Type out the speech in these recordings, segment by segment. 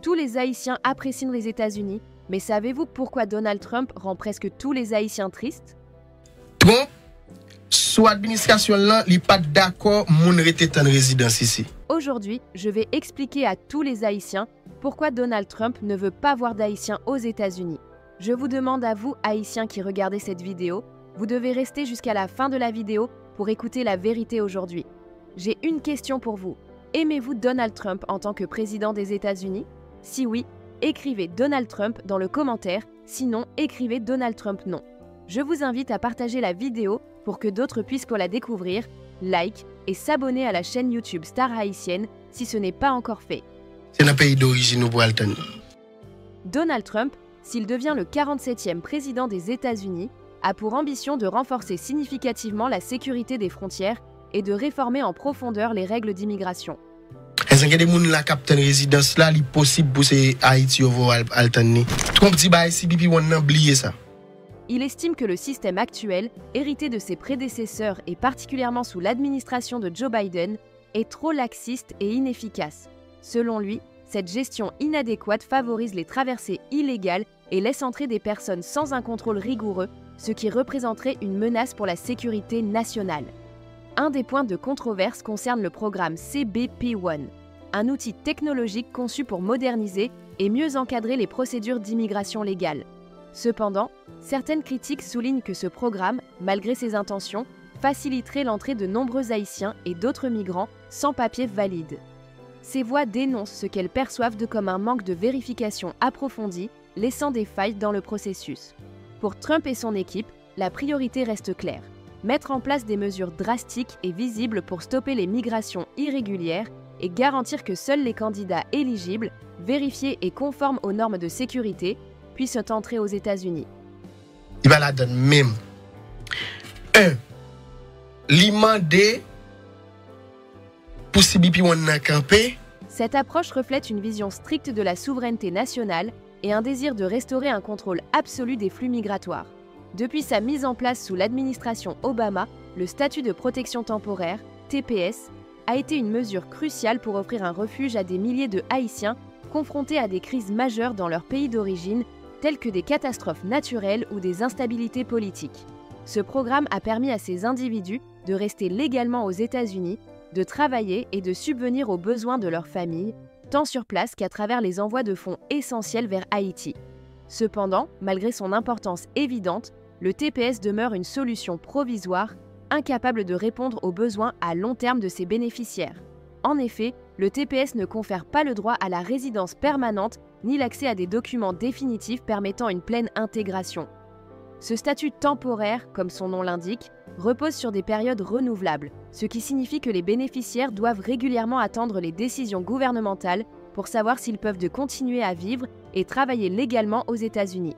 Tous les Haïtiens apprécient les États-Unis, mais savez-vous pourquoi Donald Trump rend presque tous les Haïtiens tristes? Trump, soit administration là, il n'est pas d'accord, mon rete en résidence ici. Aujourd'hui, je vais expliquer à tous les Haïtiens pourquoi Donald Trump ne veut pas voir d'Haïtiens aux États-Unis. Je vous demande à vous, Haïtiens qui regardez cette vidéo, vous devez rester jusqu'à la fin de la vidéo pour écouter la vérité aujourd'hui. J'ai une question pour vous. Aimez-vous Donald Trump en tant que président des États-Unis? Si oui, écrivez Donald Trump dans le commentaire, sinon écrivez Donald Trump non. Je vous invite à partager la vidéo pour que d'autres puissent la découvrir, like et s'abonner à la chaîne YouTube Star Haïtienne si ce n'est pas encore fait. C'est un pays d'origine pour Alton. Donald Trump, s'il devient le 47e président des États-Unis, a pour ambition de renforcer significativement la sécurité des frontières et de réformer en profondeur les règles d'immigration. Est-ce que des gens la captent résidence là, il est possible pour ces Haïti au Alton. Trump dit bah si bibi on a oublié ça. Il estime que le système actuel, hérité de ses prédécesseurs et particulièrement sous l'administration de Joe Biden, est trop laxiste et inefficace. Selon lui, cette gestion inadéquate favorise les traversées illégales et laisse entrer des personnes sans un contrôle rigoureux, ce qui représenterait une menace pour la sécurité nationale. Un des points de controverse concerne le programme CBP-1, un outil technologique conçu pour moderniser et mieux encadrer les procédures d'immigration légale. Cependant, certaines critiques soulignent que ce programme, malgré ses intentions, faciliterait l'entrée de nombreux Haïtiens et d'autres migrants sans papier valide. Ces voix dénoncent ce qu'elles perçoivent comme un manque de vérification approfondie, laissant des failles dans le processus. Pour Trump et son équipe, la priorité reste claire. Mettre en place des mesures drastiques et visibles pour stopper les migrations irrégulières et garantir que seuls les candidats éligibles, vérifiés et conformes aux normes de sécurité puissent entrer aux États-Unis. Il va la donner même. 1. L'imandé pour si bibi on a campé. Cette approche reflète une vision stricte de la souveraineté nationale et un désir de restaurer un contrôle absolu des flux migratoires. Depuis sa mise en place sous l'administration Obama, le statut de protection temporaire, TPS, a été une mesure cruciale pour offrir un refuge à des milliers de Haïtiens confrontés à des crises majeures dans leur pays d'origine, telles que des catastrophes naturelles ou des instabilités politiques. Ce programme a permis à ces individus de rester légalement aux États-Unis, de travailler et de subvenir aux besoins de leur famille, tant sur place qu'à travers les envois de fonds essentiels vers Haïti. Cependant, malgré son importance évidente, le TPS demeure une solution provisoire, incapable de répondre aux besoins à long terme de ses bénéficiaires. En effet, le TPS ne confère pas le droit à la résidence permanente ni l'accès à des documents définitifs permettant une pleine intégration. Ce statut temporaire, comme son nom l'indique, repose sur des périodes renouvelables, ce qui signifie que les bénéficiaires doivent régulièrement attendre les décisions gouvernementales pour savoir s'ils peuvent continuer à vivre et travailler légalement aux États-Unis.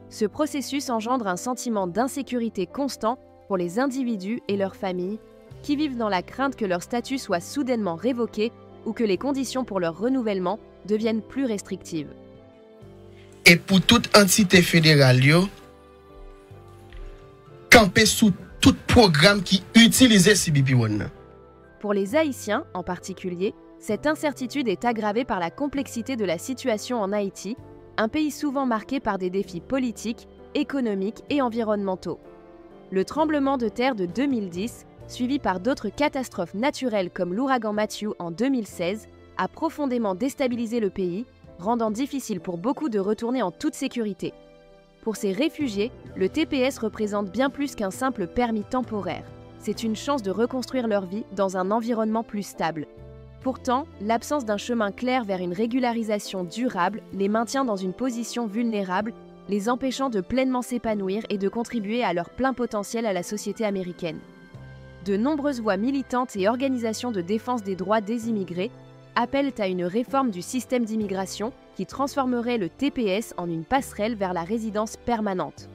Ce processus engendre un sentiment d'insécurité constant pour les individus et leurs familles, qui vivent dans la crainte que leur statut soit soudainement révoqué ou que les conditions pour leur renouvellement deviennent plus restrictives. Et pour toute entité fédérale, camper sous tout programme qui utilise CBP-1. Pour les Haïtiens en particulier, cette incertitude est aggravée par la complexité de la situation en Haïti, un pays souvent marqué par des défis politiques, économiques et environnementaux. Le tremblement de terre de 2010, suivi par d'autres catastrophes naturelles comme l'ouragan Matthew en 2016, a profondément déstabilisé le pays, rendant difficile pour beaucoup de retourner en toute sécurité. Pour ces réfugiés, le TPS représente bien plus qu'un simple permis temporaire. C'est une chance de reconstruire leur vie dans un environnement plus stable. Pourtant, l'absence d'un chemin clair vers une régularisation durable les maintient dans une position vulnérable, les empêchant de pleinement s'épanouir et de contribuer à leur plein potentiel à la société américaine. De nombreuses voix militantes et organisations de défense des droits des immigrés appellent à une réforme du système d'immigration qui transformerait le TPS en une passerelle vers la résidence permanente.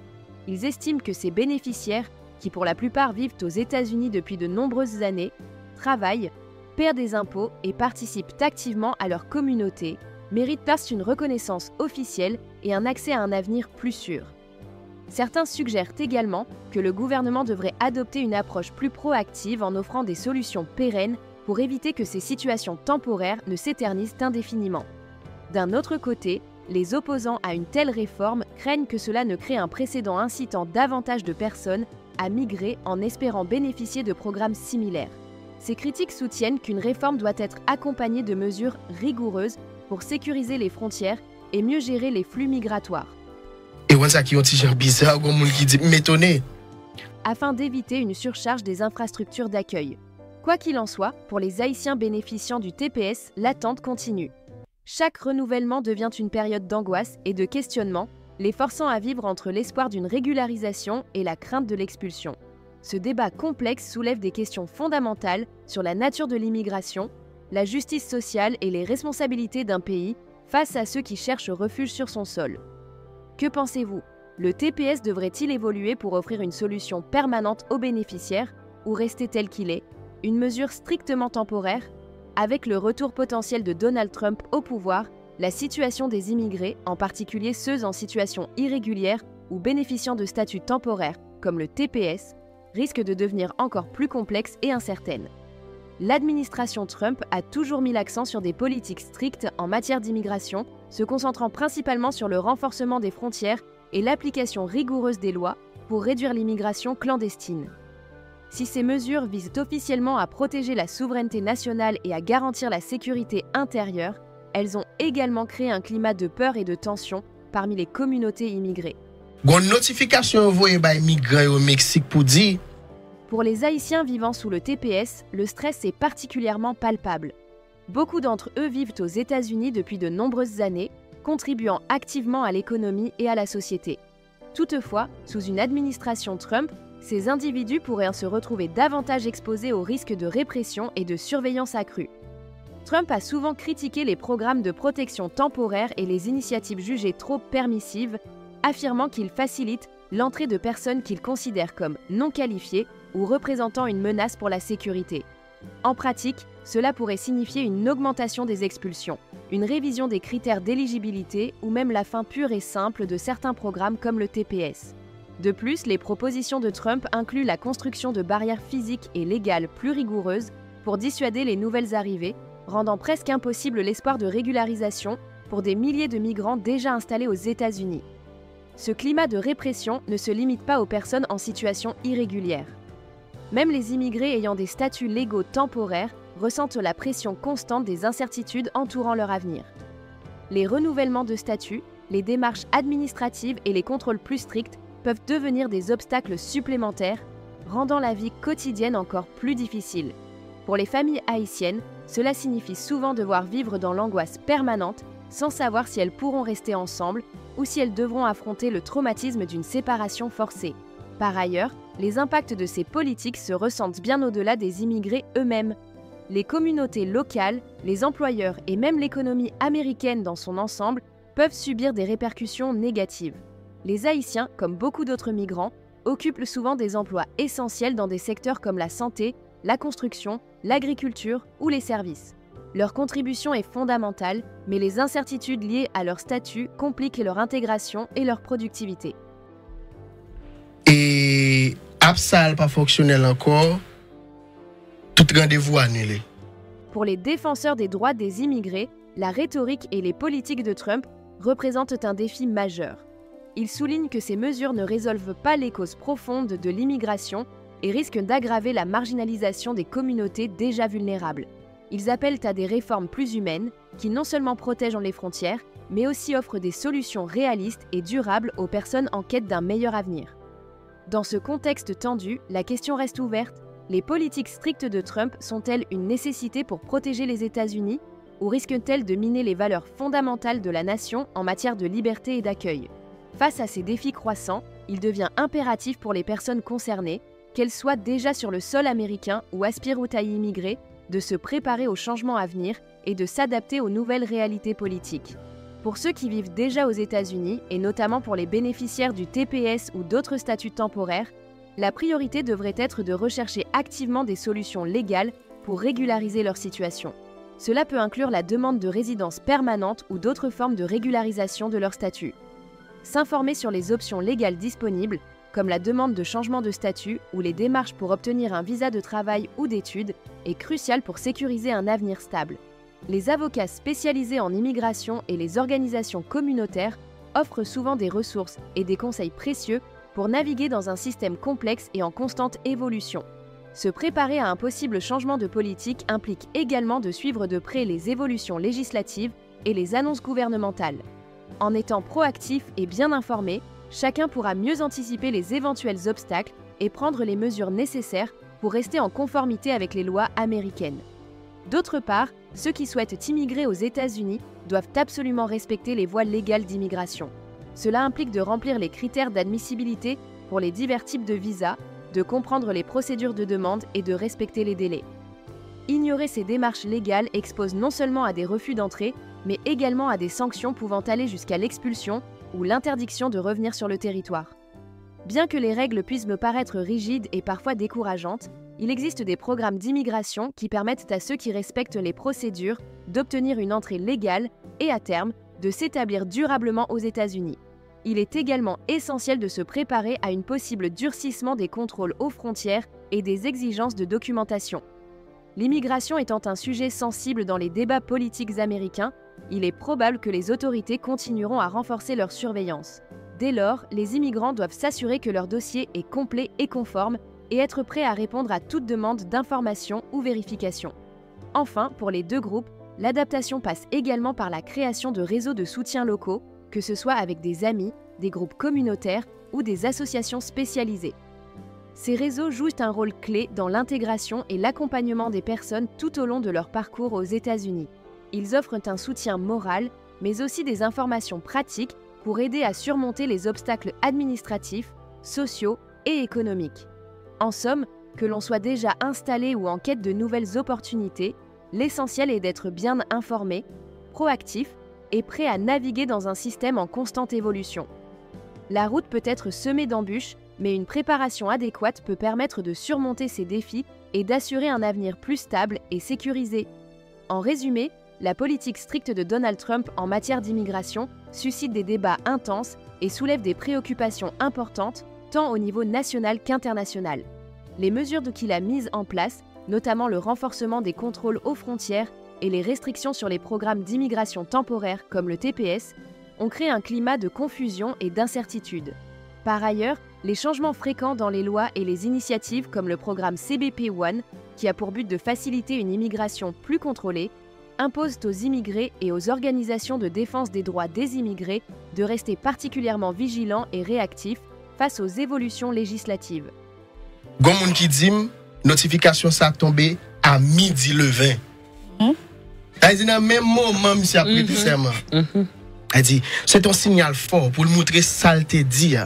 Ils estiment que ces bénéficiaires, qui pour la plupart vivent aux États-Unis depuis de nombreuses années, travaillent, paient des impôts et participent activement à leur communauté, méritent une reconnaissance officielle et un accès à un avenir plus sûr. Certains suggèrent également que le gouvernement devrait adopter une approche plus proactive en offrant des solutions pérennes pour éviter que ces situations temporaires ne s'éternisent indéfiniment. D'un autre côté, les opposants à une telle réforme craignent que cela ne crée un précédent incitant davantage de personnes à migrer en espérant bénéficier de programmes similaires. Ces critiques soutiennent qu'une réforme doit être accompagnée de mesures rigoureuses pour sécuriser les frontières et mieux gérer les flux migratoires. Et on ça qui ont gens bizarre comme monde qui dit m'étonner. Afin d'éviter une surcharge des infrastructures d'accueil. Quoi qu'il en soit, pour les Haïtiens bénéficiant du TPS, l'attente continue. Chaque renouvellement devient une période d'angoisse et de questionnement, les forçant à vivre entre l'espoir d'une régularisation et la crainte de l'expulsion. Ce débat complexe soulève des questions fondamentales sur la nature de l'immigration, la justice sociale et les responsabilités d'un pays face à ceux qui cherchent refuge sur son sol. Que pensez-vous ? Le TPS devrait-il évoluer pour offrir une solution permanente aux bénéficiaires ou rester tel qu'il est, une mesure strictement temporaire ? Avec le retour potentiel de Donald Trump au pouvoir, la situation des immigrés, en particulier ceux en situation irrégulière ou bénéficiant de statuts temporaires, comme le TPS, risque de devenir encore plus complexe et incertaine. L'administration Trump a toujours mis l'accent sur des politiques strictes en matière d'immigration, se concentrant principalement sur le renforcement des frontières et l'application rigoureuse des lois pour réduire l'immigration clandestine. Si ces mesures visent officiellement à protéger la souveraineté nationale et à garantir la sécurité intérieure, elles ont également créé un climat de peur et de tension parmi les communautés immigrées. Une notification envoyée par les migrants au Mexique pour dire. Pour les Haïtiens vivant sous le TPS, le stress est particulièrement palpable. Beaucoup d'entre eux vivent aux États-Unis depuis de nombreuses années, contribuant activement à l'économie et à la société. Toutefois, sous une administration Trump, ces individus pourraient se retrouver davantage exposés aux risques de répression et de surveillance accrue. Trump a souvent critiqué les programmes de protection temporaire et les initiatives jugées trop permissives, affirmant qu'ils facilitent l'entrée de personnes qu'il considère comme non qualifiées ou représentant une menace pour la sécurité. En pratique, cela pourrait signifier une augmentation des expulsions, une révision des critères d'éligibilité ou même la fin pure et simple de certains programmes comme le TPS. De plus, les propositions de Trump incluent la construction de barrières physiques et légales plus rigoureuses pour dissuader les nouvelles arrivées, rendant presque impossible l'espoir de régularisation pour des milliers de migrants déjà installés aux États-Unis. Ce climat de répression ne se limite pas aux personnes en situation irrégulière. Même les immigrés ayant des statuts légaux temporaires ressentent la pression constante des incertitudes entourant leur avenir. Les renouvellements de statut, les démarches administratives et les contrôles plus stricts peuvent devenir des obstacles supplémentaires, rendant la vie quotidienne encore plus difficile. Pour les familles haïtiennes, cela signifie souvent devoir vivre dans l'angoisse permanente, sans savoir si elles pourront rester ensemble ou si elles devront affronter le traumatisme d'une séparation forcée. Par ailleurs, les impacts de ces politiques se ressentent bien au-delà des immigrés eux-mêmes. Les communautés locales, les employeurs et même l'économie américaine dans son ensemble peuvent subir des répercussions négatives. Les Haïtiens, comme beaucoup d'autres migrants, occupent souvent des emplois essentiels dans des secteurs comme la santé, la construction, l'agriculture ou les services. Leur contribution est fondamentale, mais les incertitudes liées à leur statut compliquent leur intégration et leur productivité. Et APSAL pas fonctionnel encore, tout rendez-vous annulé. Pour les défenseurs des droits des immigrés, la rhétorique et les politiques de Trump représentent un défi majeur. Ils soulignent que ces mesures ne résolvent pas les causes profondes de l'immigration et risquent d'aggraver la marginalisation des communautés déjà vulnérables. Ils appellent à des réformes plus humaines qui non seulement protègent les frontières, mais aussi offrent des solutions réalistes et durables aux personnes en quête d'un meilleur avenir. Dans ce contexte tendu, la question reste ouverte. Les politiques strictes de Trump sont-elles une nécessité pour protéger les États-Unis ou risquent-elles de miner les valeurs fondamentales de la nation en matière de liberté et d'accueil ? Face à ces défis croissants, il devient impératif pour les personnes concernées, qu'elles soient déjà sur le sol américain ou aspirent à y immigrer, de se préparer aux changements à venir et de s'adapter aux nouvelles réalités politiques. Pour ceux qui vivent déjà aux États-Unis, et notamment pour les bénéficiaires du TPS ou d'autres statuts temporaires, la priorité devrait être de rechercher activement des solutions légales pour régulariser leur situation. Cela peut inclure la demande de résidence permanente ou d'autres formes de régularisation de leur statut. S'informer sur les options légales disponibles, comme la demande de changement de statut ou les démarches pour obtenir un visa de travail ou d'études, est crucial pour sécuriser un avenir stable. Les avocats spécialisés en immigration et les organisations communautaires offrent souvent des ressources et des conseils précieux pour naviguer dans un système complexe et en constante évolution. Se préparer à un possible changement de politique implique également de suivre de près les évolutions législatives et les annonces gouvernementales. En étant proactif et bien informé, chacun pourra mieux anticiper les éventuels obstacles et prendre les mesures nécessaires pour rester en conformité avec les lois américaines. D'autre part, ceux qui souhaitent immigrer aux États-Unis doivent absolument respecter les voies légales d'immigration. Cela implique de remplir les critères d'admissibilité pour les divers types de visas, de comprendre les procédures de demande et de respecter les délais. Ignorer ces démarches légales expose non seulement à des refus d'entrée, mais également à des sanctions pouvant aller jusqu'à l'expulsion ou l'interdiction de revenir sur le territoire. Bien que les règles puissent me paraître rigides et parfois décourageantes, il existe des programmes d'immigration qui permettent à ceux qui respectent les procédures d'obtenir une entrée légale et, à terme, de s'établir durablement aux États-Unis. Il est également essentiel de se préparer à une possible durcissement des contrôles aux frontières et des exigences de documentation. L'immigration étant un sujet sensible dans les débats politiques américains, il est probable que les autorités continueront à renforcer leur surveillance. Dès lors, les immigrants doivent s'assurer que leur dossier est complet et conforme et être prêts à répondre à toute demande d'information ou vérification. Enfin, pour les deux groupes, l'adaptation passe également par la création de réseaux de soutien locaux, que ce soit avec des amis, des groupes communautaires ou des associations spécialisées. Ces réseaux jouent un rôle clé dans l'intégration et l'accompagnement des personnes tout au long de leur parcours aux États-Unis. Ils offrent un soutien moral, mais aussi des informations pratiques pour aider à surmonter les obstacles administratifs, sociaux et économiques. En somme, que l'on soit déjà installé ou en quête de nouvelles opportunités, l'essentiel est d'être bien informé, proactif et prêt à naviguer dans un système en constante évolution. La route peut être semée d'embûches, mais une préparation adéquate peut permettre de surmonter ces défis et d'assurer un avenir plus stable et sécurisé. En résumé, la politique stricte de Donald Trump en matière d'immigration suscite des débats intenses et soulève des préoccupations importantes, tant au niveau national qu'international. Les mesures qu'il a mises en place, notamment le renforcement des contrôles aux frontières et les restrictions sur les programmes d'immigration temporaire comme le TPS, ont créé un climat de confusion et d'incertitude. Par ailleurs, les changements fréquents dans les lois et les initiatives comme le programme CBP One, qui a pour but de faciliter une immigration plus contrôlée, imposent aux immigrés et aux organisations de défense des droits des immigrés de rester particulièrement vigilants et réactifs face aux évolutions législatives. Gon moun qui dit, notification ça tombé à midi le 20. Elle dit dans le même moment, monsieur a prêté serment. Elle dit, c'est un signal fort pour le montrer saleté dit.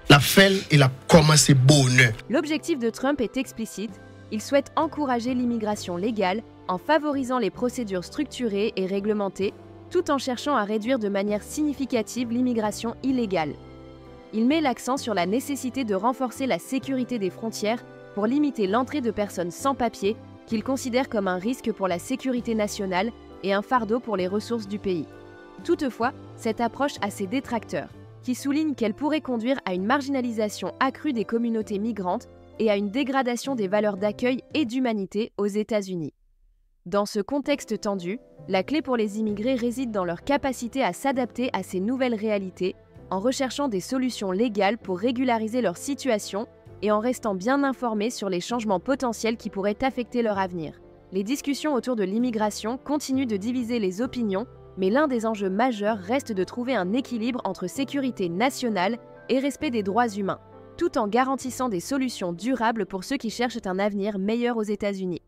La fait et la commencer bonheur. L'objectif de Trump est explicite. Il souhaite encourager l'immigration légale en favorisant les procédures structurées et réglementées, tout en cherchant à réduire de manière significative l'immigration illégale. Il met l'accent sur la nécessité de renforcer la sécurité des frontières pour limiter l'entrée de personnes sans papier qu'il considère comme un risque pour la sécurité nationale et un fardeau pour les ressources du pays. Toutefois, cette approche a ses détracteurs, qui soulignent qu'elle pourrait conduire à une marginalisation accrue des communautés migrantes et à une dégradation des valeurs d'accueil et d'humanité aux États-Unis. Dans ce contexte tendu, la clé pour les immigrés réside dans leur capacité à s'adapter à ces nouvelles réalités, en recherchant des solutions légales pour régulariser leur situation et en restant bien informés sur les changements potentiels qui pourraient affecter leur avenir. Les discussions autour de l'immigration continuent de diviser les opinions, mais l'un des enjeux majeurs reste de trouver un équilibre entre sécurité nationale et respect des droits humains, tout en garantissant des solutions durables pour ceux qui cherchent un avenir meilleur aux États-Unis.